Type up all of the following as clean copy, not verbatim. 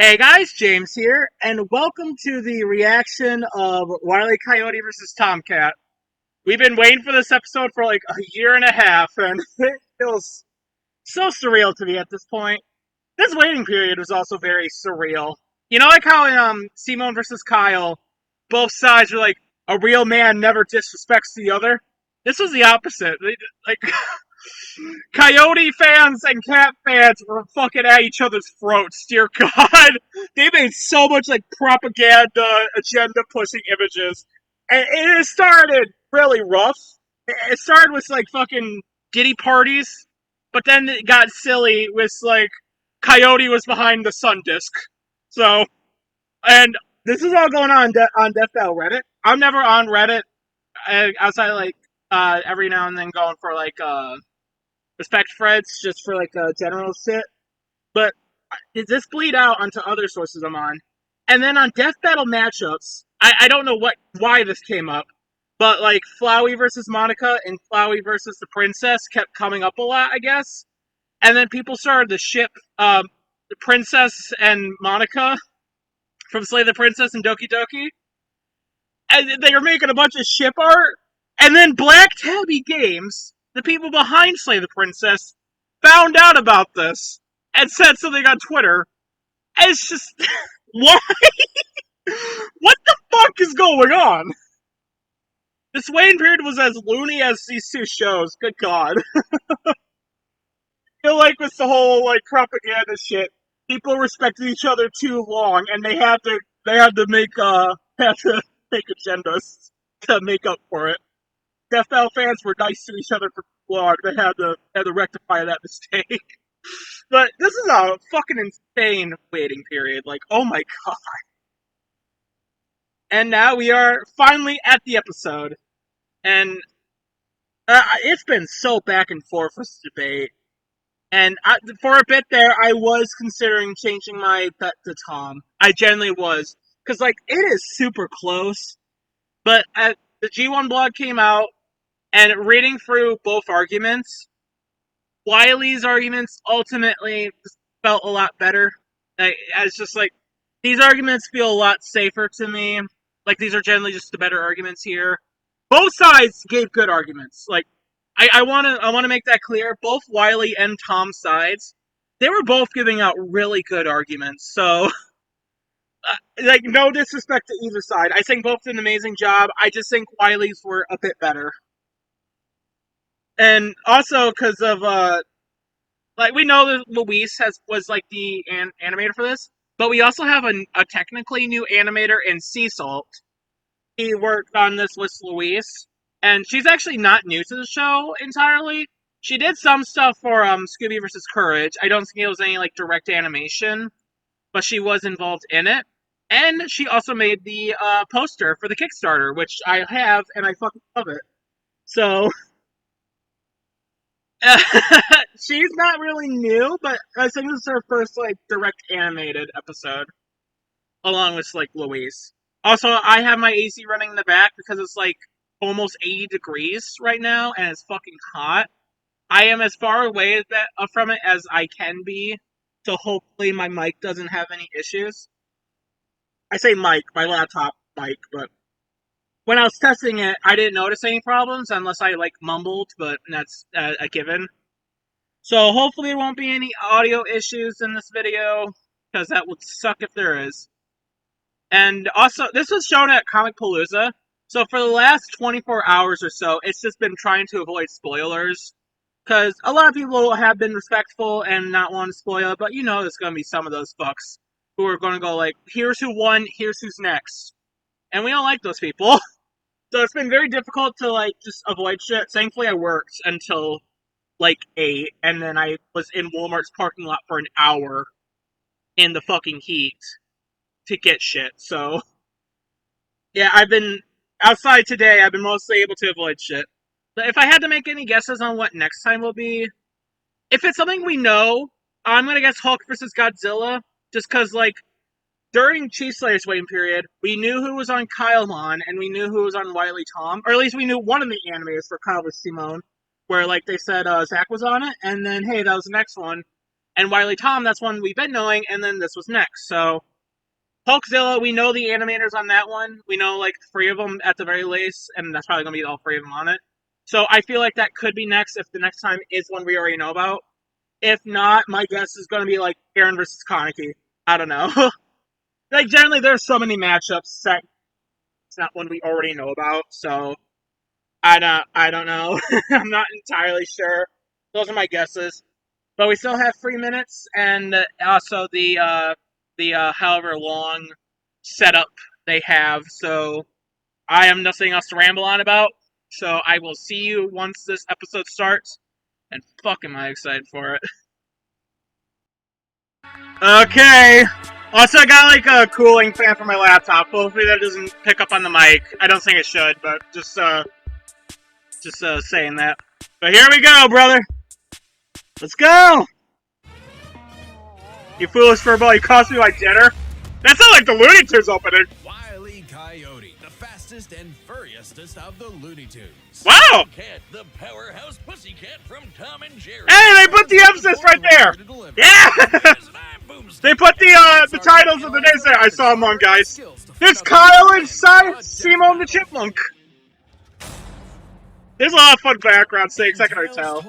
Hey guys, James here, and welcome to the reaction of Wile E. Coyote versus Tomcat. We've been waiting for this episode for like a year and a half, and it feels so surreal to me at this point. This waiting period was also very surreal. You know, like how in Simone versus Kyle, both sides were like, a real man never disrespects the other. This was the opposite. Like, Coyote fans and Cat fans were fucking at each other's throats. Dear God, they made so much like propaganda, agenda pushing images, and it started really rough. It started with like fucking giddy parties, but then it got silly with like Coyote was behind the sun disk. So, and this is all going on Death Battle Reddit. I'm never on Reddit outside like every now and then going for like respect threads just for like general shit. But did this bleed out onto other sources I'm on? And then on Death Battle matchups, I don't know why this came up, but like Flowey versus Monica and Flowey versus the Princess kept coming up a lot, I guess. And then people started to ship the Princess and Monica from Slay the Princess and Doki Doki. And they were making a bunch of ship art. And then Black Tabby Games, the people behind Slay the Princess, found out about this and said something on Twitter. And it's just, why? What the fuck is going on? This Wayne period was as loony as these two shows. Good God. I feel like with the whole like propaganda shit, people respected each other too long, and they had to make agendas to make up for it. The FL fans were nice to each other for too long. They had to rectify that mistake. But this is a fucking insane waiting period. Like, oh my god. And now we are finally at the episode. And it's been so back and forth with this debate. And for a bit there, I was considering changing my bet to Tom. I genuinely was. Because, like, it is super close. But the G1 blog came out, and reading through both arguments, Wiley's arguments ultimately felt a lot better. It's just like, these arguments feel a lot safer to me. Like, these are generally just the better arguments here. Both sides gave good arguments. Like, I want to make that clear. Both Wiley and Tom's sides, they were both giving out really good arguments. So, like, no disrespect to either side. I think both did an amazing job. I just think Wiley's were a bit better. And also because of like, we know that Luis was like the animator for this, but we also have a technically new animator in Sea Salt. He worked on this with Luis, and she's actually not new to the show entirely. She did some stuff for Scooby versus Courage. I don't think it was any like direct animation, but she was involved in it. And she also made the poster for the Kickstarter, which I have, and I fucking love it. So she's not really new, but I think this is her first like direct animated episode, along with like Louise. Also, I have my AC running in the back because it's like almost 80 degrees right now, and it's fucking hot. I am as far away from it as I can be, so hopefully my mic doesn't have any issues. I say mic, my laptop mic, but when I was testing it, I didn't notice any problems unless I like mumbled, but that's a given. So hopefully there won't be any audio issues in this video, because that would suck if there is. And also, this was shown at Comic Palooza, so for the last 24 hours or so, it's just been trying to avoid spoilers. Because a lot of people have been respectful and not want to spoil it, but you know there's going to be some of those fucks who are going to go like, here's who won, here's who's next. And we don't like those people. So it's been very difficult to like just avoid shit. Thankfully I worked until like 8, and then I was in Walmart's parking lot for an hour in the fucking heat to get shit. So yeah, I've been outside today. I've been mostly able to avoid shit. But if I had to make any guesses on what next time will be, if it's something we know, I'm gonna guess Hulk versus Godzilla. Just cause like during Cheese Slayer's waiting period, we knew who was on Kylemon and we knew who was on Wily Tom, or at least we knew one of the animators for Kyle vs. Simone, where like they said Zach was on it, and then hey, that was the next one. And Wile Tom, that's one we've been knowing, and then this was next. So Hulkzilla, we know the animators on that one. We know like 3 of them at the very least, and that's probably gonna be all 3 of them on it. So I feel like that could be next if the next time is one we already know about. If not, my guess is gonna be like Aaron versus Kaneki. I don't know. Like generally, there's so many matchups that it's not one we already know about. So I don't know. I'm not entirely sure. Those are my guesses. But we still have 3 minutes, and also the however long setup they have. So I have nothing else to ramble on about. So I will see you once this episode starts. And fuck am I excited for it. Okay. Also, I got like a cooling fan for my laptop. Hopefully that doesn't pick up on the mic. I don't think it should, but just saying that. But here we go, brother. Let's go. You foolish furball, you cost me my dinner? That sounds like the Looney Tunes opening. Wile E. Coyote, the fastest and furriestest of the Looney Tunes. Wow! Cat, the powerhouse pussycat from Tom and Jerry. Hey, they put the emphasis right there! Yeah! They put the titles of the days there. I saw them on, guys. There's Kyle and Simon the Chipmunk. There's a lot of fun background stakes, I can already tell.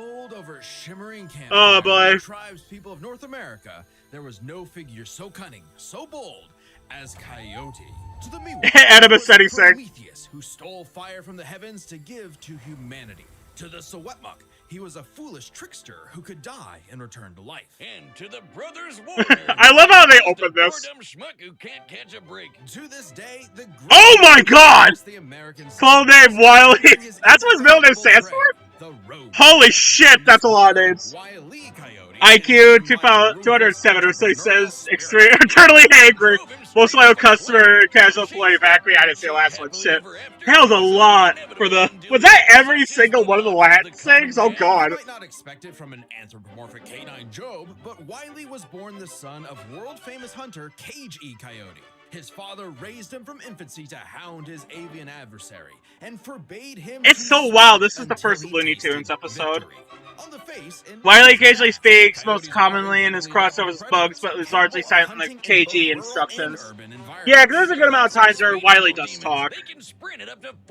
Oh boy. Tribes people of North America, there was no figure so cunning, so bold as Coyote. To the Annabeth said he sang. Prometheus, who stole fire from the heavens to give to humanity. To the Sewetmuk, he was a foolish trickster who could die and return to life. And to the brothers Warner. I love how they opened this. Schmuck who can't catch a break. To this day, the oh my god! The American full name Wile E. That's what his middle name stands for? Holy shit, that's a lot of names. IQ 207, or so he says, extreme, eternally angry, most loyal customer, casual play, Acme. I didn't see the last one, shit. That was a lot for the, was that every single one of the Latin things? Oh god. You might not expect it from an anthropomorphic canine Job, but Wile was born the son of world-famous hunter Cage E. Coyote. His father raised him from infancy to hound his avian adversary, and forbade him. It's so wild. This is the first Looney Tunes episode. On the face, Wile occasionally speaks, most commonly in his crossovers with Bugs, but is largely silent in the KG instructions. Yeah, because there's a good amount of times where Wile does talk.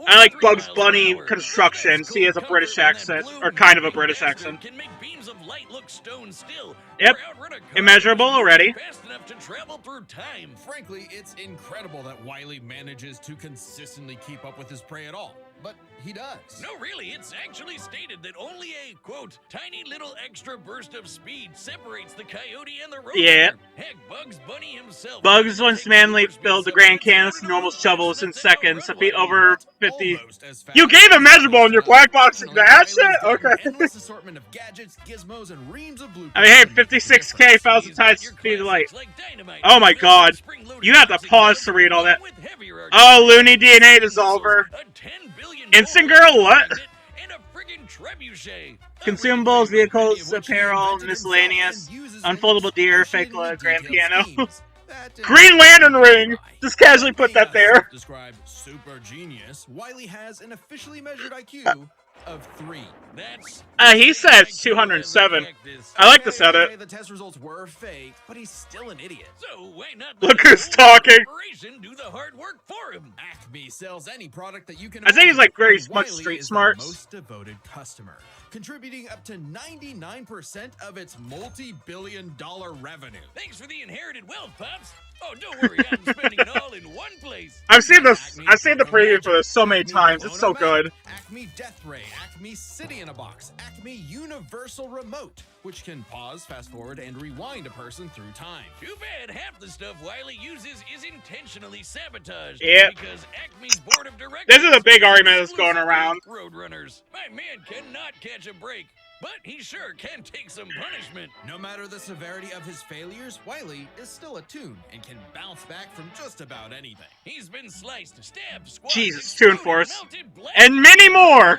I like Bugs Bunny constructions. He has a British accent, or kind of a British accent. Yep, immeasurable already. Frankly, it's incredible that Wile manages to consistently keep up with his prey at all. But he does. No, really, it's actually stated that only a, quote, tiny little extra burst of speed separates the coyote and the roadrunner. Yeah. Heck, Bugs Bunny himself. Bugs once manly filled the Grand Canyon with normal shovels in seconds to feet over 50. You gave a measurable in your black box of that shit? Okay. Endless assortment of gadgets, gizmos, and reams of blueprints. I mean, hey, 56K, 1,000 times speed of light. Oh my god. You have to pause to read all that. Oh, Looney DNA dissolver. Instant Girl, what? Consumables, vehicles, apparel, miscellaneous, unfoldable deer, fake grand piano. Green Lantern ring! Just casually put that there. Described super genius, Wile has an officially measured IQ of 3. He said 207. I like to set it. The test results were fake, but he's still an idiot. So why not look who's talking. Do the hard work for him. Acme sells any product that you can. I think he's like very much street smart. Most devoted customer, contributing up to 99% of its multi-billion-dollar revenue. Thanks for the inherited wealth, Pops. Oh, don't worry, I'm spending it all in one place. I've seen this. I've seen the preview for this so many times. It's so good. Acme Death Ray, Acme City in a Box, Acme Universal Remote, which can pause, fast forward, and rewind a person through time. Too bad half the stuff Wile uses is intentionally sabotaged. Yeah. Because Acme's board of directors. This is a big argument that's going around. Roadrunners. My man cannot catch a break, but he sure can take some punishment. No matter the severity of his failures, Wile is still a tune and can bounce back from just about anything. He's been sliced, stabbed, squashed, Jesus, Toon Force, and many more.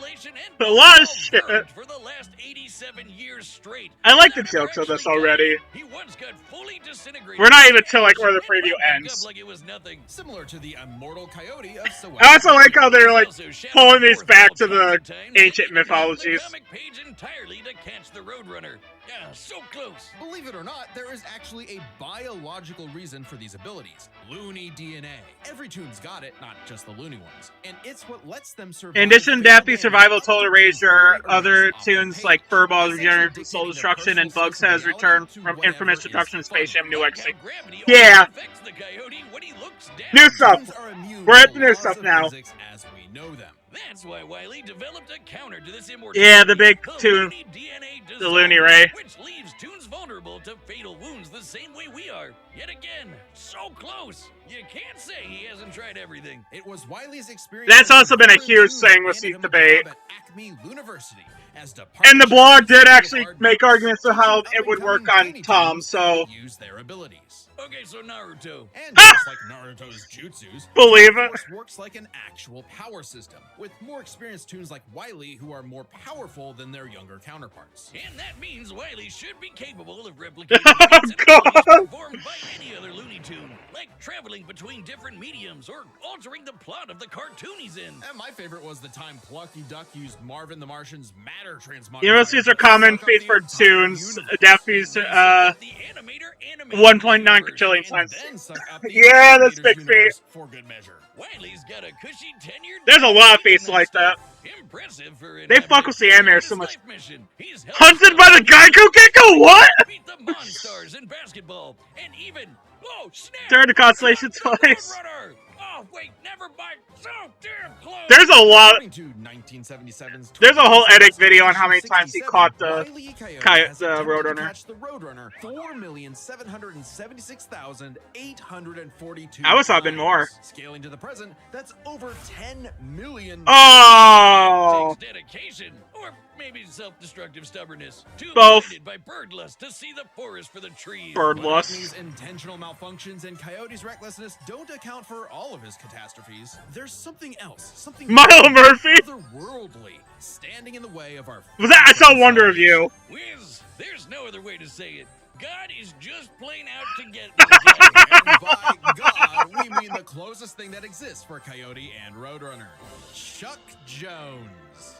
A lot of shit. For the last 87 years straight. I like the jokes of this already. He once got fully disintegrated. We're not even till like where the preview ends. Like it was nothing. Similar to the immortal coyote of Sewetmuk. I also like how they're like pulling these back to the ancient mythologies. Wiley to catch the Roadrunner. Yeah, so close. Believe it or not, there is actually a biological reason for these abilities. Looney DNA. Every toon's got it, not just the loony ones. And it's what lets them survive. In addition to Daffy, Survival, Total Erasure, other tunes like Furball regenerate from Soul Destruction, and Bugs has returned from infamous destruction of Space Jam New Legacy. Yeah! New stuff! We're at the new stuff now. As we know them. That's why Wiley developed a counter to this Yeah, the big tune. The Looney Ray. Which leaves Toons vulnerable to fatal wounds the same way we are. Yet again, so close. You can't say he hasn't tried everything. It was Wiley's experience. That's also been a huge thing with Seek Debate. And the And blog did actually make arguments for how it would work on Tom, so... Use their abilities. Okay, so Naruto. And just like Naruto's jutsus, Believe it. Force works like an actual power system, with more experienced toons like Wily who are more powerful than their younger counterparts. And that means Wily should be capable of replicating feats and God. abilities performed by any other Looney Tune, like traveling between different mediums or altering the plot of the cartoon he's in. And my favorite was the time Plucky Duck used Marvin the Martian's matter transmogrifier. Universities are common feats for tunes. Daffy's, The animator animated 1.9 quadrillion times. Yeah, that's big feat. For good measure. Wiley's got a cushy tenure. There's a lot of feats like that. Impressive for an They fuck with the average animators so much. life mission. He's helped Hunted by the Geico Gecko? What? beat the Monstars in basketball, and even snap! Turn to Constellation twice. Roadrunner! Oh wait, never mind. So damn close. There's a lot. According to 1977's There's a whole edit video on how many times he 67, caught the Wile E. Coyote has the attempted to Roadrunner. catch the Roadrunner 4,776,842 I always thought it'd been more. Scaling to the present, that's over 10 million. Oh! Takes dedication, or maybe self-destructive stubbornness. Too Both. blinded by birdlust to see the forest for the trees. Birdlust. These intentional malfunctions and Coyote's recklessness don't account for all of his catastrophes. There's something else, something Milo Murphy? otherworldly, standing in the way of our. Was that? I saw Wonder of You. Wiz, there's no other way to say it. God is just plain out to get And by God, we mean the closest thing that exists for Coyote and Roadrunner. Chuck Jones.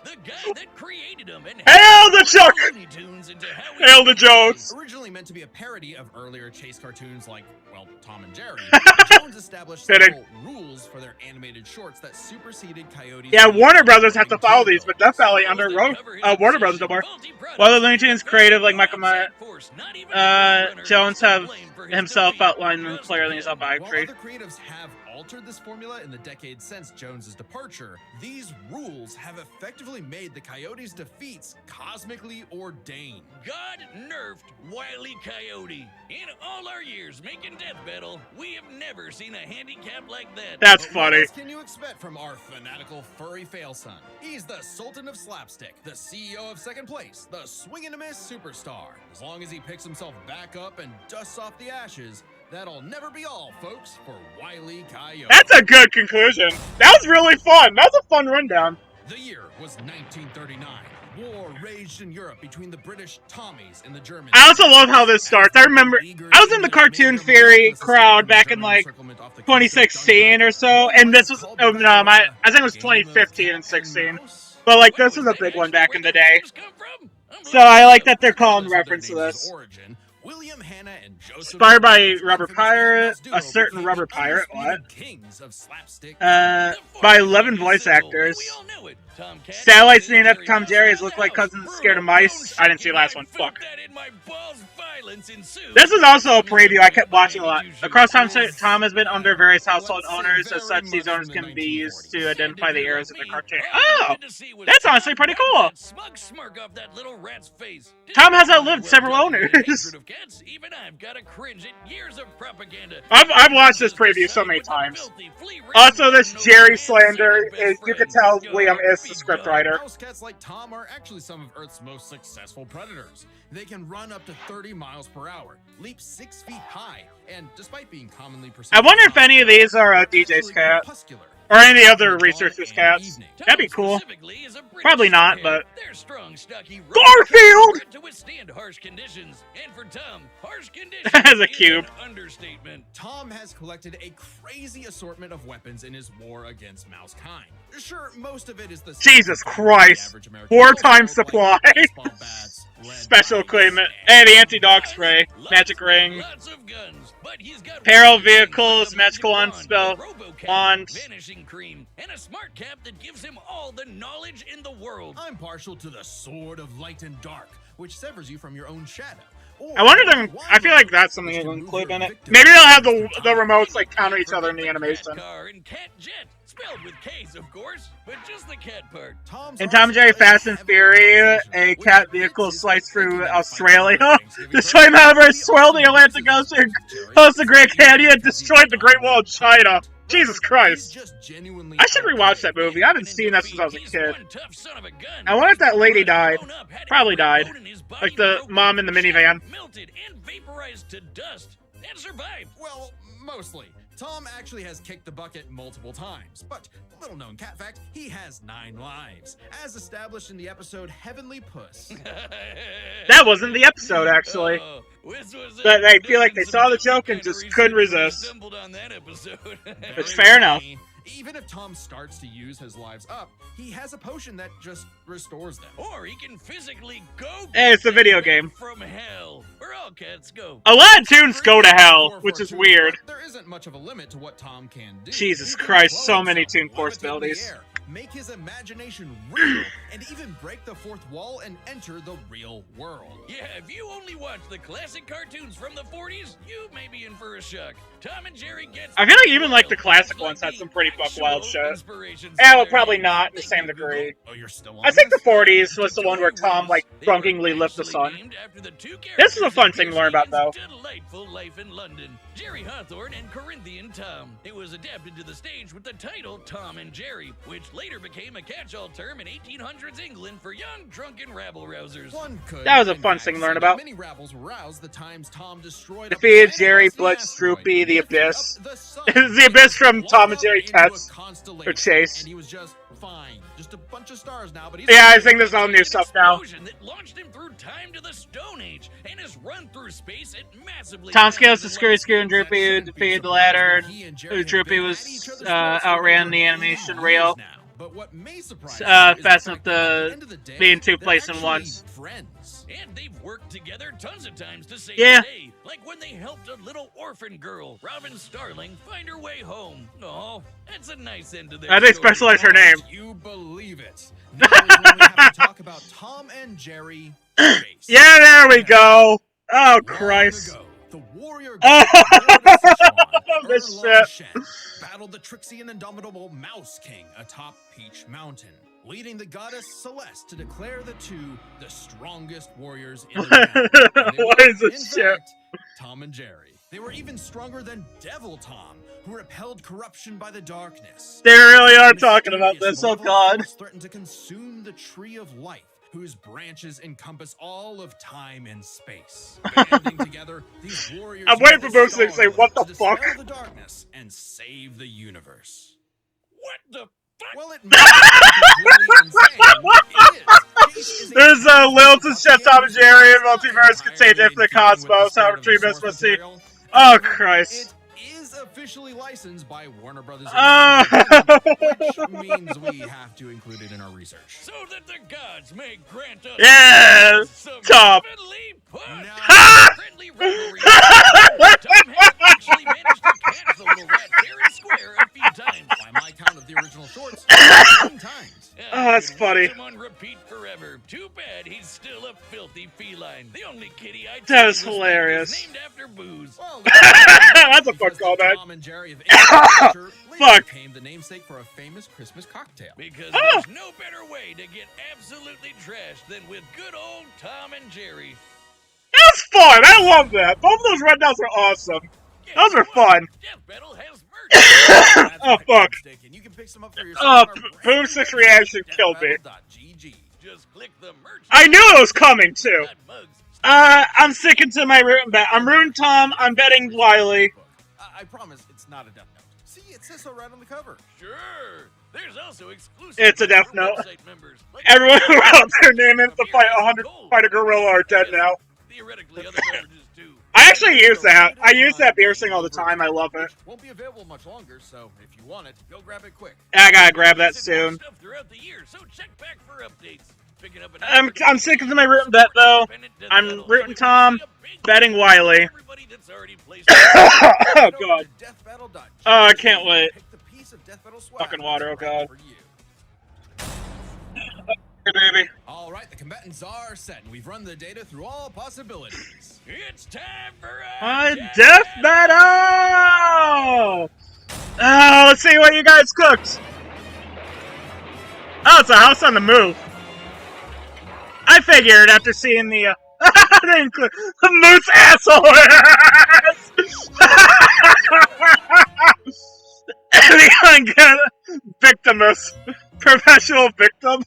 the guy that created him and Hail the Chuck! Looney Tunes into how we Hail the Jones! Originally meant to be a parody of earlier chase cartoons like, well, Tom and Jerry, Jones established Fitting. several rules for their animated shorts that superseded Coyote's. Yeah, Warner Brothers have to follow these, but Death Valley under Warner Brothers no more. While the Looney Tunes creative like Michael Jones have himself outlined the player in his While biography. other creatives have altered this formula in the decades since Jones's departure, these rules have effectively made the Coyote's defeats cosmically ordained. God nerfed Wile E. Coyote. In all our years making Death Battle, we have never seen a handicap like that. That's But what funny. else can you expect from our fanatical furry failson? He's the Sultan of Slapstick, the CEO of Second Place, the swing and a miss superstar. As long as he picks himself back up and dusts off the ashes, that'll never be all, folks, for Wile E. Coyote. That's a good conclusion. That was really fun. That was a fun rundown. The year was 1939. War raged in Europe between the British Tommies and the Germans. I also love how this starts. I remember I was in the Cartoon Theory crowd back in like 2016 or so, and this was I think it was 2015 and 16. But like this was a big one back in the day. So I like that they're calling reference to this. William Hanna and Joseph Inspired by Rubber Pirate, a certain Rubber Pirate, what? Kings of slapstick. By 11 voice actors. Satellites named after Tom Jerry's look like cousins scared of mice. I didn't see the last one. Fuck. This is also a preview I kept watching a lot. Across time, Tom has been under various household owners. As such, these owners can be used to identify the eras of the cartoon. Oh! That's honestly pretty cool. Tom has outlived several owners. I've watched this preview so many times. Also, this Jerry slander is, you can tell Liam is the scriptwriter. House cats like Tom are actually some of Earth's most successful predators. They can run up to 30 miles per hour, leap 6 feet high, and despite being commonly perceived, I wonder if any of these are DJ's cat. crepuscular. Or any other researchers' cats. That'd be cool. Probably not, but... They're strong, stocky Garfield! to withstand harsh conditions. And for Tom, harsh conditions As a is cube. an understatement. Tom has collected a crazy assortment of weapons in his war against mouse kind. Sure, most of it is the Jesus Christ. Wartime supply. Special equipment. And the anti-dog spray. Magic ring. Lots of guns, but he's got Peril vehicles, magical wand spell. Wand. vanishing cream, and a smart cap that gives him all the knowledge in the world. I'm partial to the Sword of Light and Dark, which severs you from your own shadow. I wonder if I feel like that's something they'll include in it. Maybe they'll have the remotes like counter each other in the animation. Car and cat jet, spelled with K's, of course, but just the cat part. In Tom and Jerry Fast and Fury, a cat vehicle sliced through Australia, destroying Mount swirled the Atlantic Ocean, close the Great Canyon, and destroyed the Great Wall of China. Jesus Christ. I should rewatch that movie. I haven't seen that since I was a kid. I wonder if that lady died. Probably died. Like the mom in the minivan. Melted and vaporized to dust and survived. Well, mostly. Tom actually has kicked the bucket multiple times, but little known cat fact, he has 9 lives, as established in the episode Heavenly Puss. That wasn't the episode, actually. But I feel like they saw the joke and just couldn't resist. It's fair enough. Even if Tom starts to use his lives up, he has a potion that just restores them. Or he can physically go. Hey, it's a video game. From hell, where all cats go. A lot of tunes go to hell, which is weird. There isn't much of a limit to what Tom can do. Jesus Christ, so many Toon Force abilities. Make his imagination real, and even break the fourth wall and enter the real world. Yeah, if you only watch the classic cartoons from the 40s, you may be in for a shock. Tom and Jerry gets. I feel like even like the classic ones had some pretty buck wild shit. Yeah, well, probably not in the same degree. Oh, you're still on I think the 40s was the one where Tom like drunkenly lifted the sun. This is a fun thing to learn about, though. Delightful life in London. Jerry Hawthorne and Corinthian Tom. It was adapted to the stage with the title Tom and Jerry, which later became a catch-all term in 1800s England for young drunken rabble-rousers. That was a fun thing to learn about. Many rabbles were roused the times Tom destroyed defeated Jerry, Blitz, Droopy, the Abyss. The Abyss from Tom and Jerry Cats. Or Chase. And he was just fine. Just a bunch of stars now, but he's yeah, I think there's all new stuff now. That launched him through time to the Stone Age and has run through space at massively. Tom scales the Screwy Screw and Droopy, who defeated the latter. Droopy was outran the animation reel. But what may surprise fast enough to be in 2 places at once. Friends. And they've worked together tons of times to save Yeah. the day. Like when they helped a little orphan girl, Robin Starling, find her way home. Oh, that's a nice end to their They story. specialize her name. You believe it. Now is when we have to talk about Tom and Jerry. Chase. Yeah, there we go. Oh, Christ. Long ago, the warrior This shit. battled the tricksy and indomitable Mouse King atop Peach Mountain, leading the goddess Celeste to declare the two the strongest warriors in the realm. What is this shit? Fact, Tom and Jerry. They were even stronger than Devil Tom, who repelled corruption by the darkness. They really are talking about this, oh god. Threatened to consume the Tree of Life, whose branches encompass all of time and space. Banding together, these warriors I'm waiting for Moose to say, what the fuck? dispel the darkness and save the universe. What the fuck? Well, it may be completely insane. It is. There's Lilton's Chef Tom and Jerry and Multiverse contained infinite cosmos, however Dreamers must see. Oh, Christ. It is officially licensed by Warner Brothers, Oh. which means we have to include it in our research. So that the gods may grant us Yes, some Tom. heavenly push. Now- Friendly revelry. Tom has actually managed to catch the little rat fair and square a few times. By my count of the original shorts, 10 times. Oh, that's funny. Him on repeat forever. Too bad he's still a filthy feline. The only kitty I That is hilarious. named after booze. Well, That's a fun callback. Tom and Jerry of culture later Fuck. became the namesake for a famous Christmas cocktail. Because Oh. there's no better way to get absolutely trashed than with good old Tom and Jerry. That's fun. I love that. Both of those rundowns are awesome. Guess Those are what? fun. Death Metal has merch. Oh, fuck. You can pick some up for Oh, yourself on our brand Boom new 6 website, reaction killed me. deathmetal.gg. Just click the merch. I knew it was coming, too. Got mugs. I'm sticking to my rooting bet. I'm rooting Tom. I'm betting Wiley. I promise it's not a death note. See, it says so right on the cover. Sure. There's also exclusive. It's a Death Note. Members, like Everyone who wrote their name in to fight a gorilla are dead now. Theoretically, other beverages too. I actually use that. I use that beer sing all the time. I love it. Won't be available much longer, so if you want it, go grab it quick. I gotta grab that soon. Stuff throughout the year, so check back for updates. Picking up I'm sick of my rooting bet though. I'm rooting Tom, betting Wiley. Oh god. Oh, I can't wait. Fucking water, oh god. Hey, baby. All right, the combatants are set, and we've run the data through all possibilities. It's time for a death battle! Oh, let's see what you guys cooked. Oh, it's a house on the move. I figured after seeing the moose asshole ass. The victimless professional victim.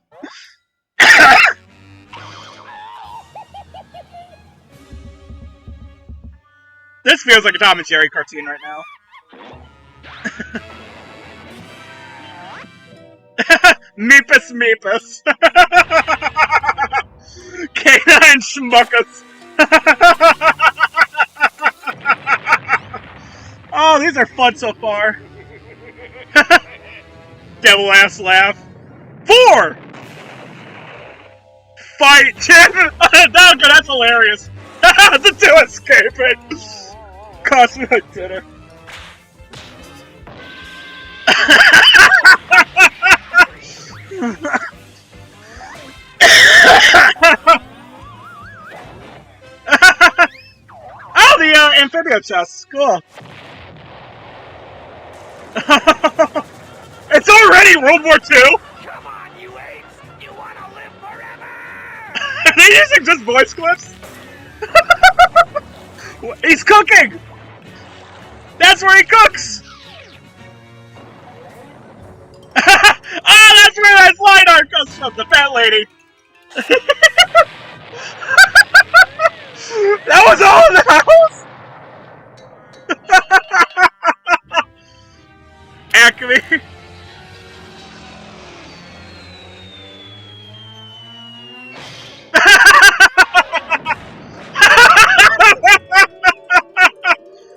This feels like a Tom and Jerry cartoon right now. Meepus Meepus. Canine Schmuckus. Oh, these are fun so far. Devil ass laugh. 4! Fight, Chip! That's hilarious. The two escaping. Cost me my dinner. Oh, the amphibia chest. Cool. It's already World War II? Come on, you apes! You wanna live forever! Are they using just voice clips? He's cooking! That's where he cooks! Oh, that's where that line art comes from, the fat lady! That was all in the house? Acme.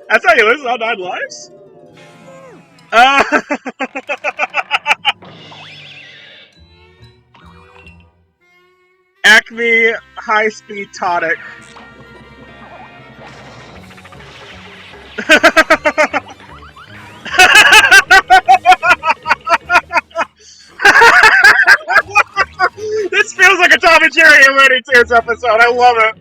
That's how you lose all 9 lives? Acme high-speed tonic. This feels like a Tom and Jerry and Looney Tunes episode. I love it.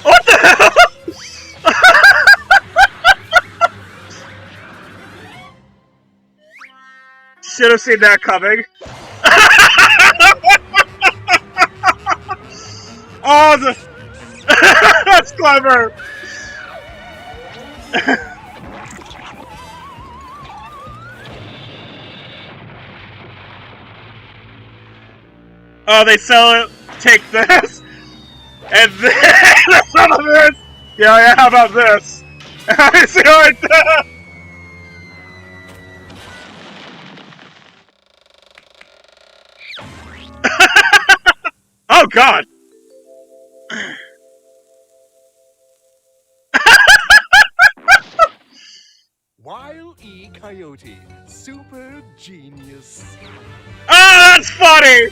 What the hell? Should have seen that coming. Oh, that's clever. Oh, they sell it. Take this, and then some of this. Yeah. How about this? See right there. Oh God. Wile E. Coyote, super genius. Oh, that's funny!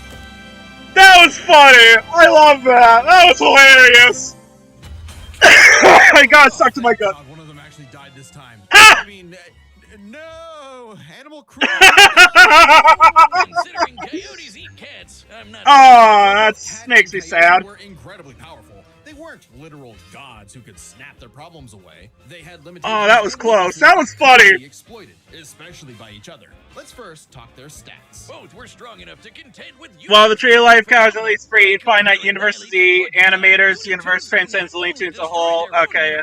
That was funny! I love that! That was hilarious! I got stuck to my gut. God, one of them actually died this time. I mean, no! Animal cruelty! Considering coyotes eat cats, I'm not. Oh, that makes me sad. They were incredibly powerful. They weren't literal gods who could snap their problems away. They had limited. Oh, that was close. That was funny. Exploited. especially by each other. Let's first talk their stats. Both were strong enough to contend with. While the Tree of Life covers at least 3 finite universes, the animators universe transcends the Looney Tunes as a whole. Okay,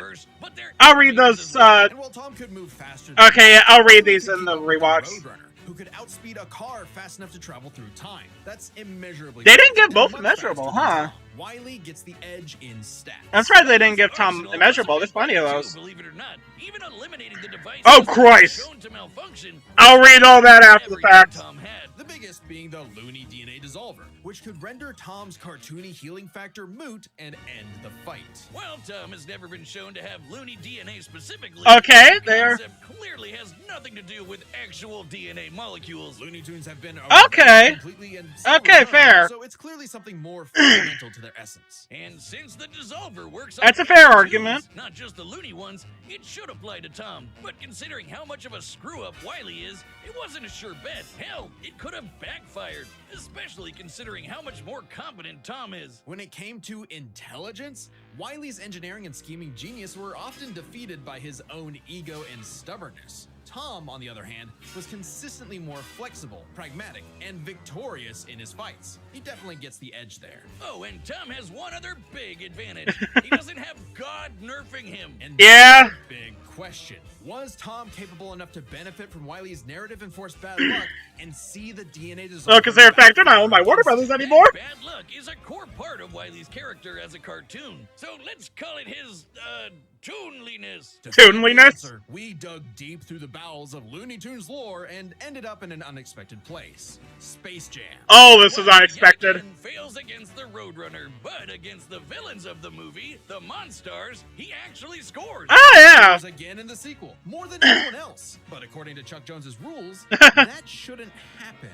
I'll read those. And while Tom could move faster than Okay, yeah, I'll read these could in keep the up with rewatch. Roadrunner, who could outspeed a car fast enough to travel through time. That's immeasurably. They didn't give and both much immeasurable, faster than huh? Tom. Wile gets the edge in stats. I'm surprised they didn't give Tom immeasurable. There's plenty of those. Believe it or not, even eliminating the device Oh, Christ! shown to malfunction, I'll read all that after the fact. Tom had. The biggest being the Looney DNA Dissolver, which could render Tom's cartoony healing factor moot and end the fight. While Tom has never been shown to have Looney DNA specifically, Okay, the there. concept clearly has nothing to do with actual DNA molecules. Looney Tunes have been Okay. completely and Okay, fair. So it's clearly something more fundamental to their essence. And since the dissolver works That's on a fair all argument. tunes, not just the loony ones, it should apply to Tom. But considering how much of a screw-up Wile is, it wasn't a sure bet. Hell, it could have backfired, especially considering how much more competent Tom is. When it came to intelligence, Wile's engineering and scheming genius were often defeated by his own ego and stubbornness. Tom, on the other hand, was consistently more flexible, pragmatic, and victorious in his fights. He definitely gets the edge there. Oh, and Tom has one other big advantage. He doesn't have God nerfing him. And Yeah. that's the big question. Was Tom capable enough to benefit from Wile's narrative-enforced bad luck and see the DNA dissolve? Oh, because they're in fact they're not owned by Warner Brothers anymore. Bad luck is a core part of Wile's character as a cartoon. So let's call it his, toonliness. To find the Toonliness? answer, we dug deep through the bowels of Looney Tunes lore and ended up in an unexpected place. Space Jam. Oh, this was Wile unexpected. yet again fails against the Roadrunner, but against the villains of the movie, the Monstars, he actually scores. Oh He yeah. was again in the sequel, more than anyone else. But according to Chuck Jones's rules, that shouldn't happen,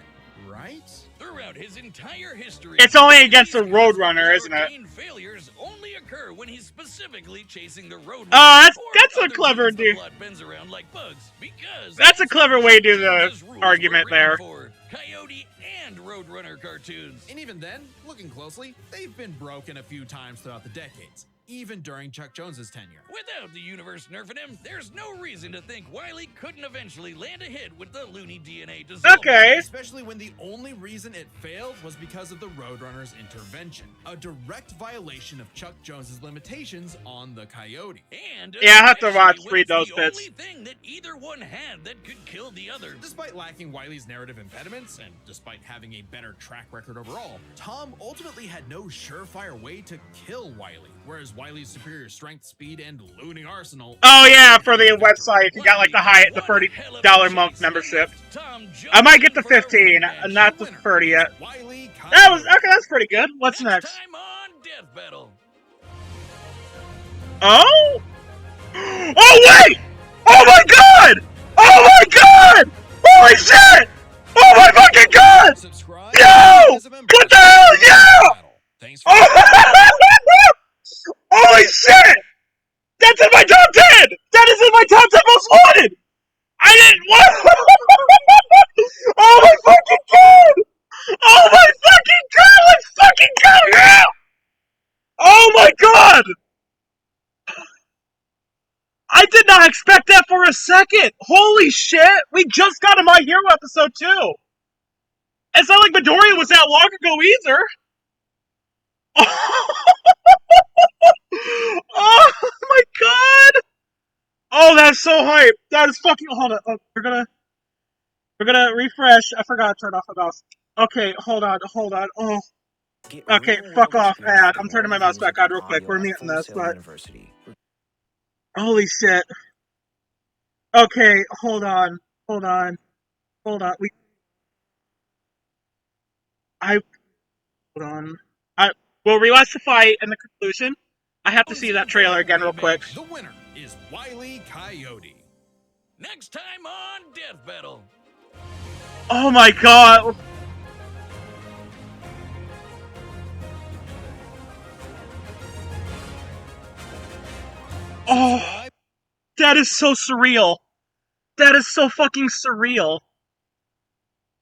right? Throughout his entire history, It's only against the these Roadrunner, cosmic isn't it? arcane failures only occur when he's specifically chasing the Roadrunner. Oh, that's a or clever other villains the dude. plot bends around like bugs, because That's a clever way to do the Jones's rules were argument written there. for Coyote and Roadrunner cartoons. And even then, looking closely, they've been broken a few times throughout the decades, even during Chuck Jones's tenure. Without the universe nerfing him, there's no reason to think Wile couldn't eventually land a hit with the Looney DNA dissolver. Okay. Especially when the only reason it failed was because of the Roadrunner's intervention, a direct violation of Chuck Jones's limitations on the Coyote. And Yeah, I have to watch, especially when read it's those the bits. only thing that either one had that could kill the other. Despite lacking Wile's narrative impediments, and despite having a better track record overall, Tom ultimately had no surefire way to kill Wile, whereas Wile's superior strength, speed, and looning arsenal. Oh yeah, for the website, you got like the $30 month membership. I might get the 15, not the 30 yet. That was okay. That's pretty good. What's next? Time on Death Battle. Oh? Oh wait! Oh my god! Oh my god! Holy shit! Oh my fucking god! Subscribe. Yo! What the hell? Yeah! Thanks for Holy shit! That's in my top 10! That is in my top 10 most wanted! I didn't want. Oh my fucking god! Oh my fucking god! Let's fucking go! Yeah! Oh my god! I did not expect that for a second! Holy shit! We just got a My Hero episode too! It's not like Midoriya was that long ago either! Oh my god! Oh, that's so hype! That is fucking. Hold on. Oh, we're gonna refresh. I forgot to turn off the mouse. Okay, hold on. Oh. Okay, fuck off, ad. I'm turning my mouse back on real quick. We're muting this, but. Holy shit. Okay, hold on. Hold on. Hold on. We'll rewatch the fight and the conclusion. I have to see that trailer again real quick. The winner is Wile Coyote. Next time on Death Battle. Oh my god! Oh, that is so surreal. That is so fucking surreal.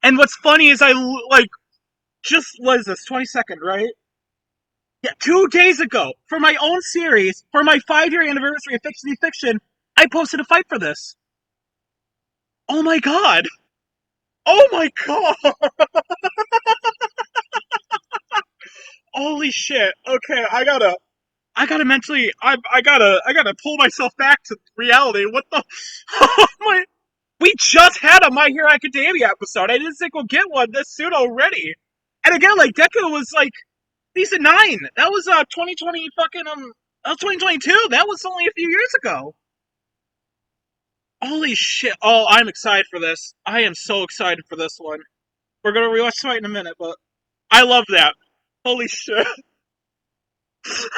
And what's funny is what is this, 22nd, right? Yeah, 2 days ago, for my own series, for my 5-year anniversary of Fiction, I posted a fight for this. Oh my god! Oh my god! Holy shit! Okay, I gotta mentally, I gotta pull myself back to reality. What the? Oh my! We just had a My Hero Academia episode. I didn't think we'll get one this soon already. And again, like Deku was like season 9. That was 2020 fucking that was 2022. That was only a few years ago. Holy shit! Oh, I'm excited for this. I am so excited for this one. We're gonna rewatch the fight in a minute, but I love that. Holy shit!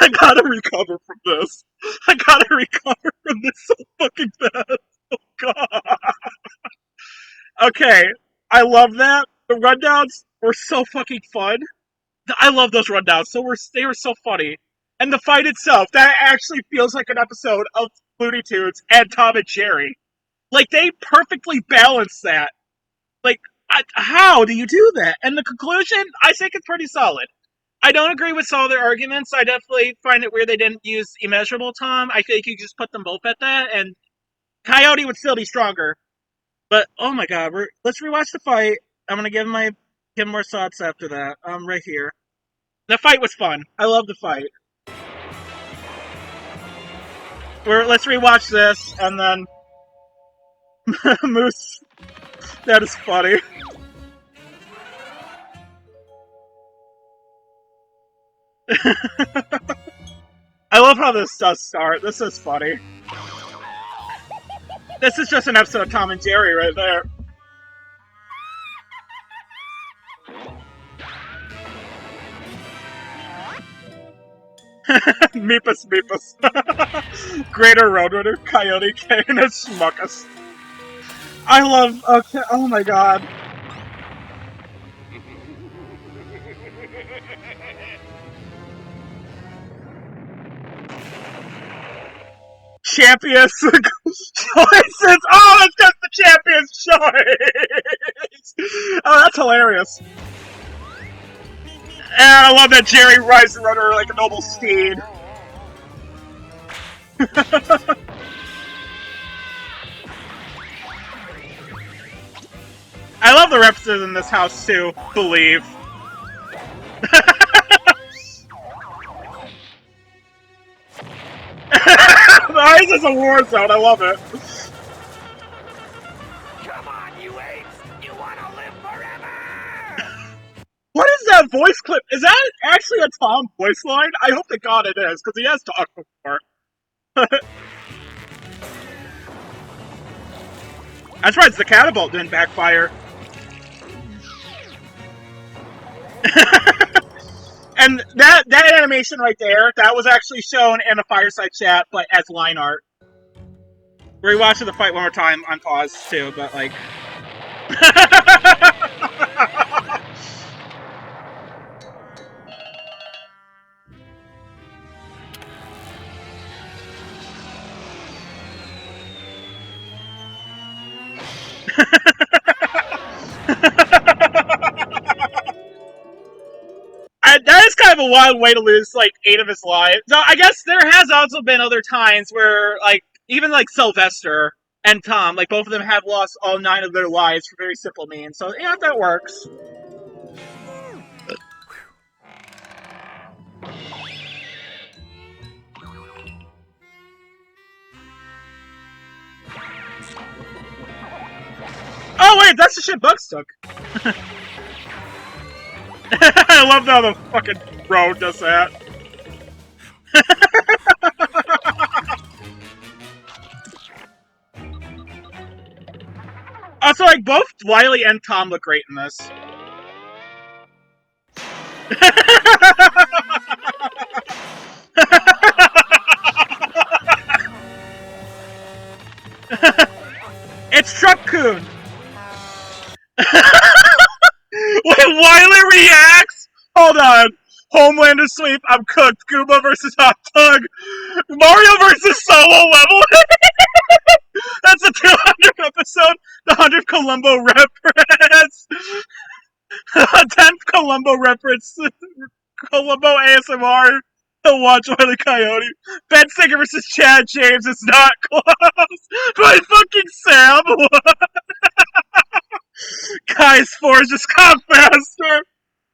I gotta recover from this. I gotta recover from this so fucking bad. Oh god. Okay, I love that. The rundowns were so fucking fun. I love those rundowns. They were so funny. And the fight itself, that actually feels like an episode of Looney Tunes and Tom and Jerry. Like they perfectly balance that. Like, how do you do that? And the conclusion, I think it's pretty solid. I don't agree with some of their arguments. I definitely find it weird they didn't use Immeasurable Tom. I think you just put them both at that, and Coyote would still be stronger. But oh my god, let's rewatch the fight. I'm gonna give more thoughts after that. Right here. The fight was fun. I love the fight. Let's rewatch this, and then Moose. That is funny. I love how this does start. This is funny. This is just an episode of Tom and Jerry right there. Meepus Meepus. Greater Roadrunner, Coyote, Kane, and Schmuckus. I love... Okay, oh my god. Champions choices! Oh, it's just the champion's choice! Oh, that's hilarious. And I love that Jerry rides the runner like a noble steed. I love the references in this house too. Believe. The ice is a war zone. I love it. Come on, you apes! You wanna live forever! What is that voice clip? Is that actually a Tom voice line? I hope to God it is, because he has talked before. That's right, the catapult didn't backfire. And that animation right there, that was actually shown in a fireside chat, but as line art. We're rewatching the fight one more time on pause too, but like. That is kind of a wild way to lose like 8 of his lives. So I guess there has also been other times where like even like Sylvester and Tom, like both of them have lost all 9 of their lives for very simple means. So yeah, that works. Oh wait, that's the shit Bugs took. I love how the fucking road does that. Also, like, both Wile and Tom look great in this. It's Truck-kun! When Wile reacts! Hold on. Homelander sweep, I'm cooked. Goomba versus Hot Dog. Mario versus Solo level. That's the 200th episode. The 100th Columbo reference. 10th Columbo reference. Columbo ASMR. To watch Wile Coyote. Ben Singer versus Chad James is not close. My fucking Sam. What? guys, Forrest, just come faster!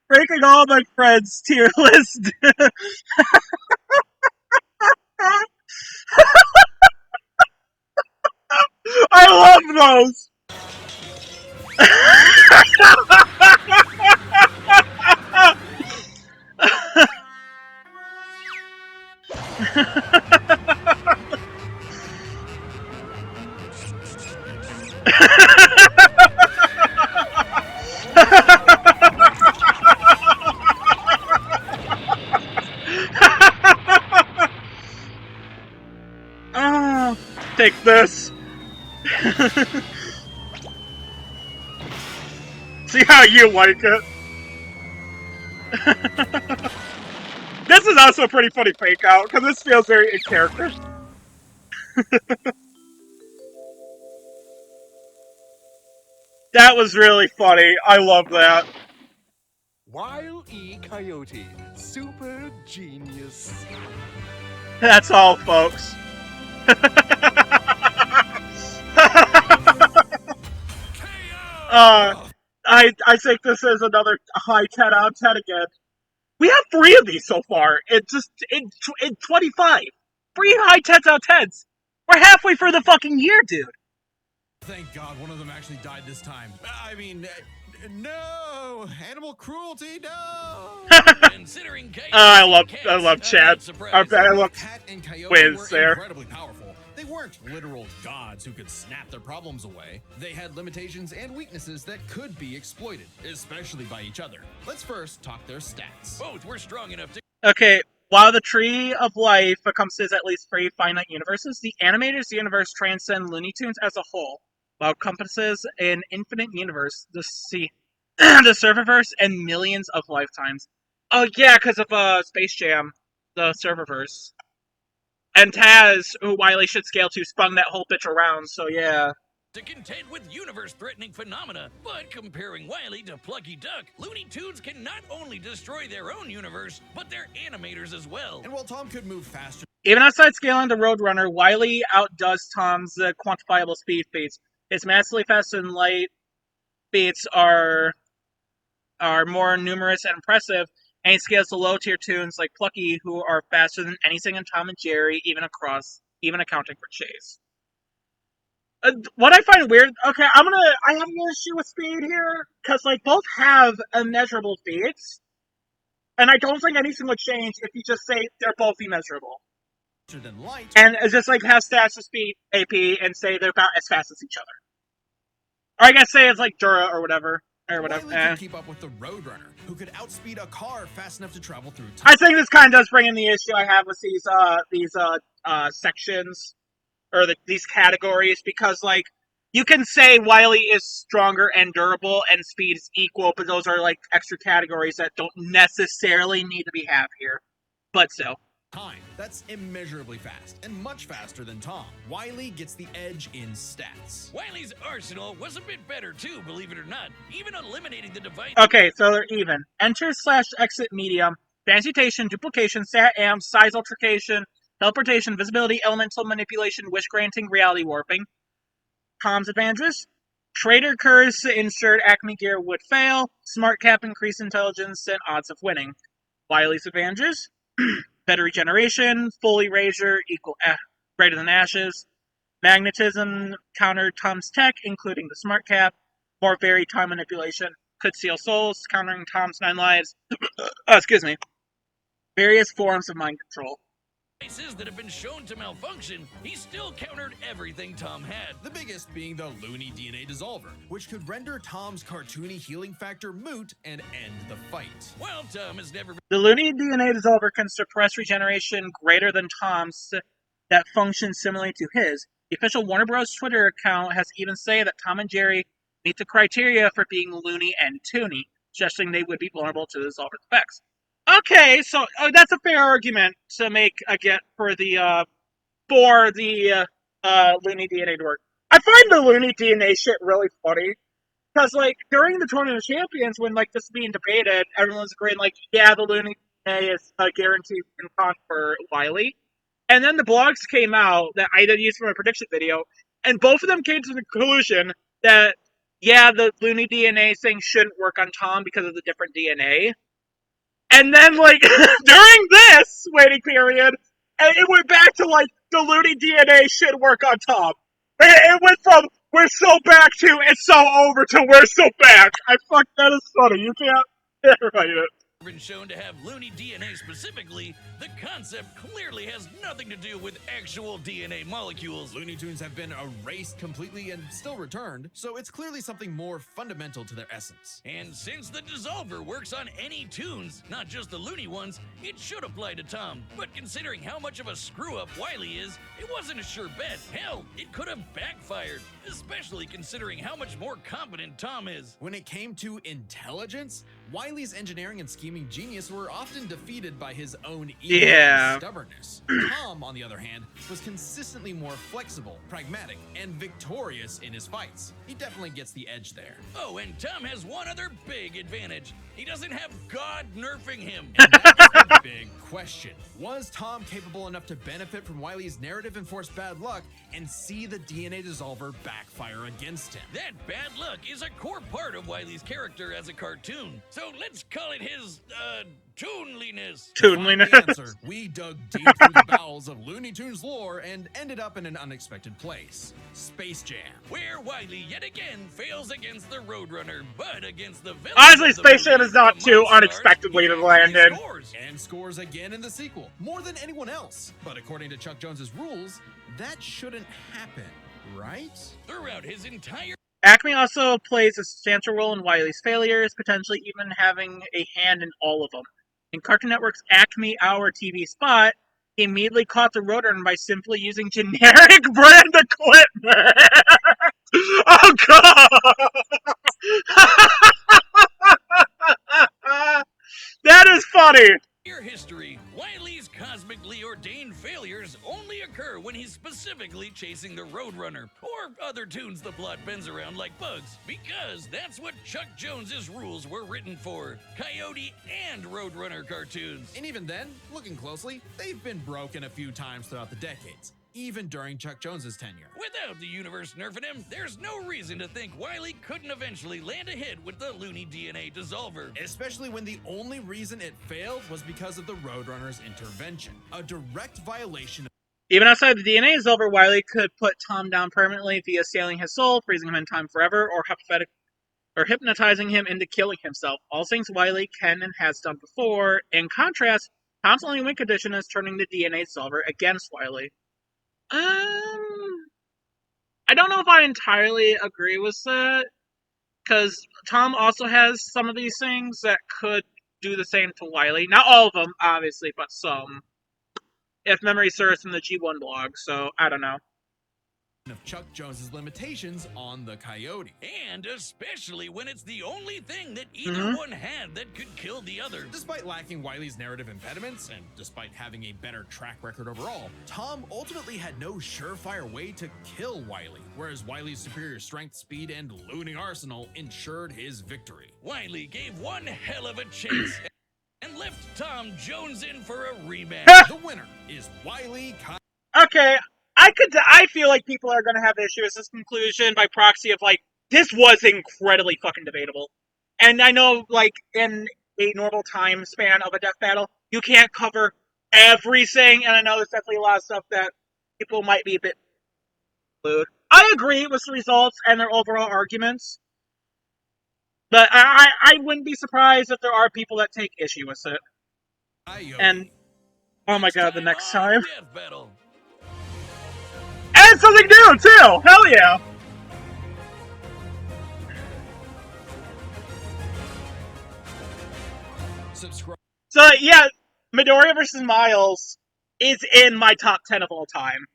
Breaking all my friends' tier list. I love those! Ah, take this. See how you like it. This is also a pretty funny fake out, because this feels very in character. That was really funny. I love that. Wile E. Coyote, super genius. That's all, folks. I think this is another high 10 out of 10 again. We have 3 of these so far. In 25. 3 high 10s out of 10s. We're halfway through the fucking year, dude. Thank God one of them actually died this time. I mean, no! Animal cruelty, no! Considering I love I'm Chad. not surprised. I love Cat and Coyote Wiz were there. incredibly powerful. They weren't literal gods who could snap their problems away. They had limitations and weaknesses that could be exploited, especially by each other. Let's first talk their stats. Both were strong enough to. Okay, while the Tree of Life encompasses at least 3 finite universes, the animator's universe transcends Looney Tunes as a whole, while encompasses an infinite universe, the Serververse, and millions of lifetimes. Oh yeah, because of Space Jam, the Serververse. And Taz, who Wile should scale to, spun that whole bitch around, so yeah. To contend with universe-threatening phenomena, but comparing Wile to Plucky Duck, Looney Tunes can not only destroy their own universe, but their animators as well. And while Tom could move faster, Even outside scaling the Roadrunner, Wile outdoes Tom's quantifiable speed feats. His massively fast and light feats are more numerous and impressive, and he scales to low-tier tunes like Plucky, who are faster than anything in Tom and Jerry, even accounting for Chase. What I find weird, okay, I have an issue with speed here, because, like, both have immeasurable feats, and I don't think anything would change if you just say they're both immeasurable. than light, And it's just, like, have stats to speed AP and say they're about as fast as each other. Or I guess say it's, like, Dura or whatever. Wile could keep up with the Roadrunner, who could outspeed a car fast enough to travel through time. I think this kind of does bring in the issue I have with these sections, or these categories, because, like, you can say Wile is stronger and durable and speed is equal, but those are, like, extra categories that don't necessarily need to be have here. But still. Time. That's immeasurably fast, and much faster than Tom. Wile gets the edge in stats. Wile's arsenal was a bit better too, believe it or not. Even eliminating the device. Okay, so they're even. Enter/exit medium, transmutation, duplication, sat-am, size altercation, teleportation, visibility, elemental manipulation, wish granting, reality warping. Tom's advantages: Trader Curse insured Acme Gear would fail, Smart Cap increase intelligence and odds of winning. Wile's advantages: better regeneration, full erasure equal greater than ashes, magnetism countered Tom's tech, including the Smart Cap, more varied time manipulation, could seal souls, countering Tom's 9 lives. Excuse me. Various forms of mind control. Devices that have been shown to malfunction, he still countered everything Tom had. The biggest being the Looney DNA Dissolver, which could render Tom's cartoony healing factor moot and end the fight. While Tom has never been. The Looney DNA Dissolver can suppress regeneration greater than Tom's that functions similarly to his. The official Warner Bros. Twitter account has even said that Tom and Jerry meet the criteria for being loony and toony, suggesting they would be vulnerable to the Dissolver's effects. Okay, so that's a fair argument to make again for the Looney DNA to work. I find the Looney DNA shit really funny, because, like, during the Tournament of Champions, when, like, this is being debated, everyone's agreeing, like, yeah, the Looney DNA is a guaranteed con for Wile. And then the blogs came out that I did use for my prediction video, and both of them came to the conclusion that yeah, the Looney DNA thing shouldn't work on Tom because of the different DNA. And then, like, during this waiting period, it went back to, like, the Looney DNA should work on Tom. It went from, we're so back to, it's so over to, we're so back. That is funny. You can't write it. Been shown to have Looney DNA specifically, the concept clearly has nothing to do with actual DNA molecules. Looney Tunes have been erased completely and still returned, so it's clearly something more fundamental to their essence. And since the dissolver works on any tunes, not just the Looney ones, it should apply to Tom. But considering how much of a screw-up Wile is, it wasn't a sure bet. Hell, it could have backfired, especially considering how much more competent Tom is. When it came to intelligence, Wile's engineering and scheming genius were often defeated by his own ego and stubbornness. Tom, on the other hand, was consistently more flexible, pragmatic, and victorious in his fights. He definitely gets the edge there. Oh, and Tom has one other big advantage. He doesn't have God nerfing him. And that's the big question. Was Tom capable enough to benefit from Wile's narrative-enforced bad luck and see the DNA dissolver backfire against him? That bad luck is a core part of Wile's character as a cartoon. So let's call it his, toonliness. Toonliness. Answer, we dug deep through the bowels of Looney Tunes lore and ended up in an unexpected place. Space Jam. Where Wile yet again fails against the Roadrunner, but against the villain. Honestly, Space Jam is not too unexpectedly landed. And scores again in the sequel, more than anyone else. But according to Chuck Jones's rules, that shouldn't happen, right? Throughout his entire Acme also plays a substantial role in Wile's failures, potentially even having a hand in all of them. In Cartoon Network's Acme Hour TV spot, he immediately caught the Roadrunner by simply using generic brand equipment. Oh god! That is funny! history, Wile's cosmically ordained failures only occur when he's specifically chasing the Roadrunner, or other tunes the plot bends around like bugs, because that's what Chuck Jones's rules were written for, Coyote and Roadrunner cartoons. And even then, looking closely, they've been broken a few times throughout the decades, even during Chuck Jones's tenure. Without the universe nerfing him, there's no reason to think Wile couldn't eventually land a hit with the Looney DNA dissolver. Especially when the only reason it failed was because of the Roadrunner's intervention, a direct violation of Even outside the DNA dissolver, Wile could put Tom down permanently via stealing his soul, freezing him in time forever, or hypnotizing him into killing himself. All things Wile can and has done before. In contrast, Tom's only win condition is turning the DNA dissolver against Wile. I don't know if I entirely agree with that, because Tom also has some of these things that could do the same to Wile. Not all of them, obviously, but some. If memory serves from the G1 blog, so I don't know. Of Chuck Jones's limitations on the Coyote. And especially when it's the only thing that either one had that could kill the other. Despite lacking Wile's narrative impediments, and despite having a better track record overall, Tom ultimately had no surefire way to kill Wile, whereas Wile's superior strength, speed, and looting arsenal ensured his victory. Wile gave one hell of a chase and left Tom Jones in for a rematch. The winner is Wile Coyote. Okay, I feel like people are going to have issues with this conclusion by proxy of, like, this was incredibly fucking debatable. And I know, like, in a normal time span of a death battle, you can't cover everything, and I know there's definitely a lot of stuff that people might be a bit glued. I agree with the results and their overall arguments, but I wouldn't be surprised if there are people that take issue with it. And, oh my god, the next time. Death battle. And something new, too! Hell yeah! Subscribe. So, yeah, Midoriya vs. Miles is in my top 10 of all time.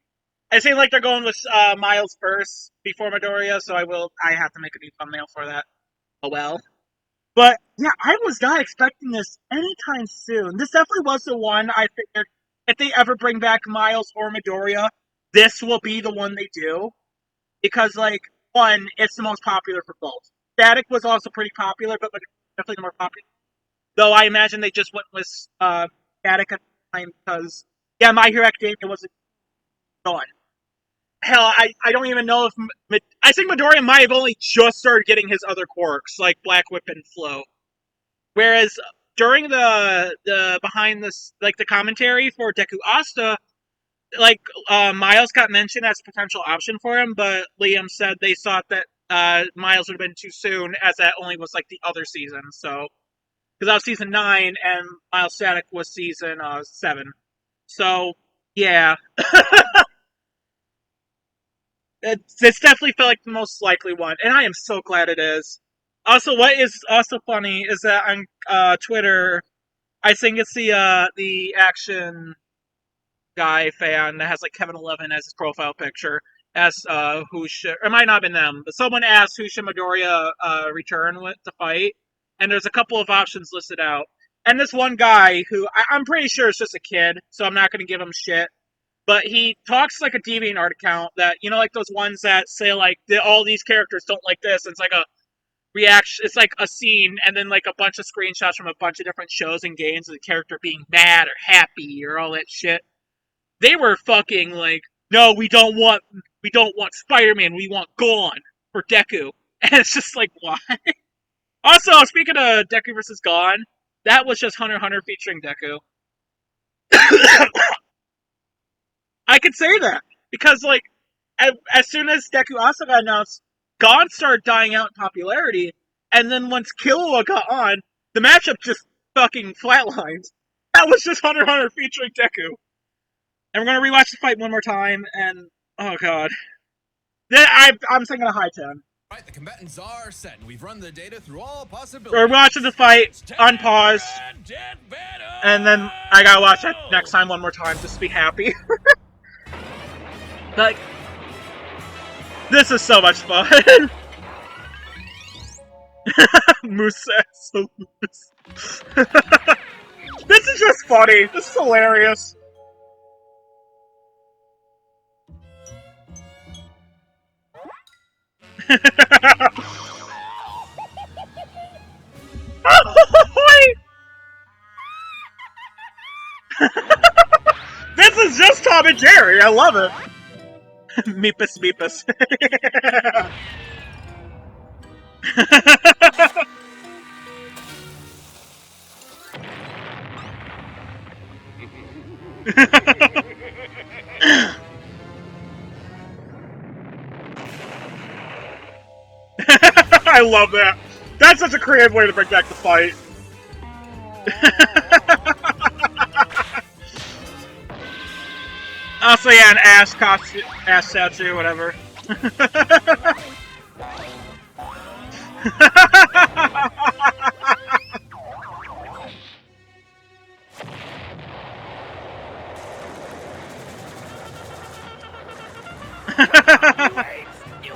It seems like they're going with Miles first before Midoriya, so I have to make a new thumbnail for that. Oh well. But, yeah, I was not expecting this anytime soon. This definitely was the one I figured, if they ever bring back Miles or Midoriya, this will be the one they do. Because, like, one, it's the most popular for both. Static was also pretty popular, but definitely the more popular. Though I imagine they just went with Static at the time because, yeah, My Hero Academia wasn't done. hell, I don't even know if I think Midoriya might have only just started getting his other quirks like Black Whip and Flow. Whereas during the behind this like the commentary for Deku Asta, like Miles got mentioned as a potential option for him, but Liam said they thought that Miles would have been too soon, as that only was like the other season. So because that was season 9 and Miles Static was season 7. So yeah, it's definitely felt like the most likely one, and I am so glad it is. Also, what is also funny is that on Twitter, I think it's the action guy fan that has like Kevin 11 as his profile picture. Asked who should, it might not have been them, but someone asked who should Midoriya return with to fight, and there's a couple of options listed out. And this one guy who I'm pretty sure is just a kid, so I'm not going to give him shit. But he talks like a DeviantArt account that, you know, like those ones that say like all these characters don't like this. And it's like a reaction. It's like a scene, and then like a bunch of screenshots from a bunch of different shows and games of the character being mad or happy or all that shit. They were fucking like, no, we don't want Spider-Man. We want Gone for Deku. And it's just like, why? Also, speaking of Deku versus Gone, that was just Hunter x Hunter featuring Deku. I could say that because like as soon as Deku Asa got announced, Gon started dying out in popularity, and then once Killua got on, the matchup just fucking flatlined. That was just Hunter x Hunter featuring Deku. And we're gonna rewatch the fight one more time, and oh god, I'm thinking a high 10. Right, the combatants are set, and we've run the data through all possibilities. We're watching the fight unpaused, and then I gotta watch it next time one more time just to be happy. Like, this is so much fun. Musa, so this is just funny. This is hilarious. This is just Tom and Jerry. I love it. Meepus, meepus. I love that. That's such a creative way to bring back the fight. Also, yeah, an ass costume, ass statue, whatever. You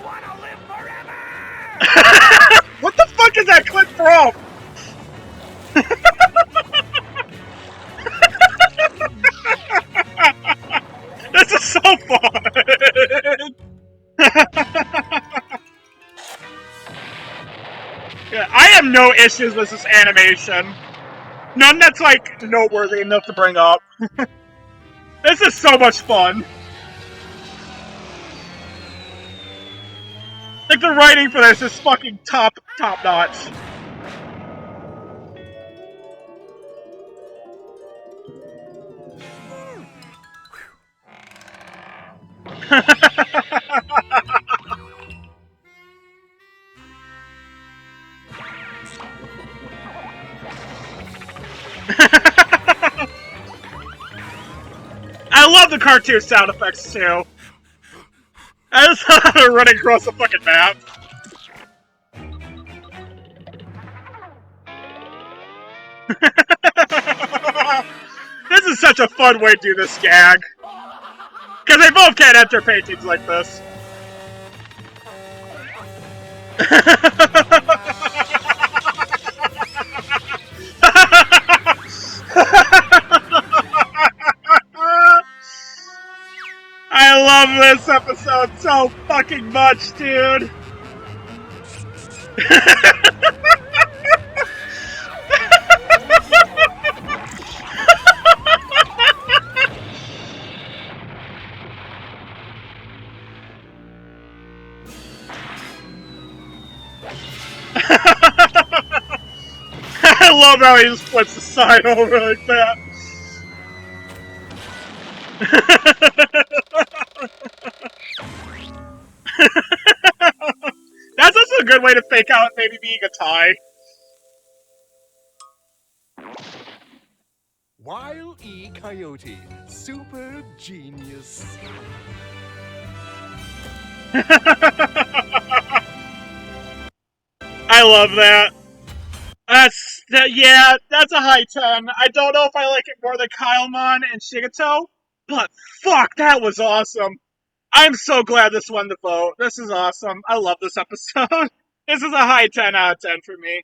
wanna live forever? What the fuck is that clip from? This is so fun! Yeah, I have no issues with this animation. None that's, like, noteworthy enough to bring up. This is so much fun. Like, the writing for this is fucking top notch. I love the cartoon sound effects too. I just thought they were running across the fucking map. This is such a fun way to do this gag. Because they both can't enter paintings like this. I love this episode so fucking much, dude. I love how he just flips the side over like that. That's also a good way to fake out maybe being a tie. Wile E. Coyote, super genius. I love that. Yeah, that's a high 10. I don't know if I like it more than Kylemon and Shigeto, but fuck, that was awesome. I'm so glad this won the vote. This is awesome. I love this episode. This is a high 10 out of 10 for me.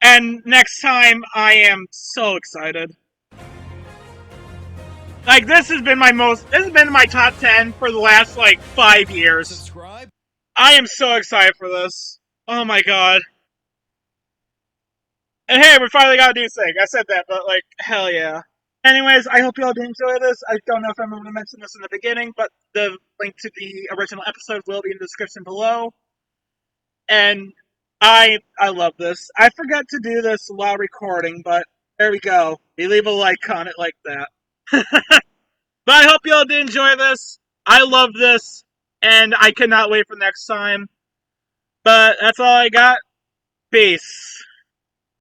And next time, I am so excited. Like, this has been my top 10 for the last, 5 years. Subscribe. I am so excited for this. Oh my god. And hey, we finally got a new thing. I said that, but hell yeah. Anyways, I hope you all did enjoy this. I don't know if I'm going to mention this in the beginning, but the link to the original episode will be in the description below. And I love this. I forgot to do this while recording, but there we go. We leave a like on it like that. But I hope you all did enjoy this. I love this, and I cannot wait for next time. But that's all I got. Peace.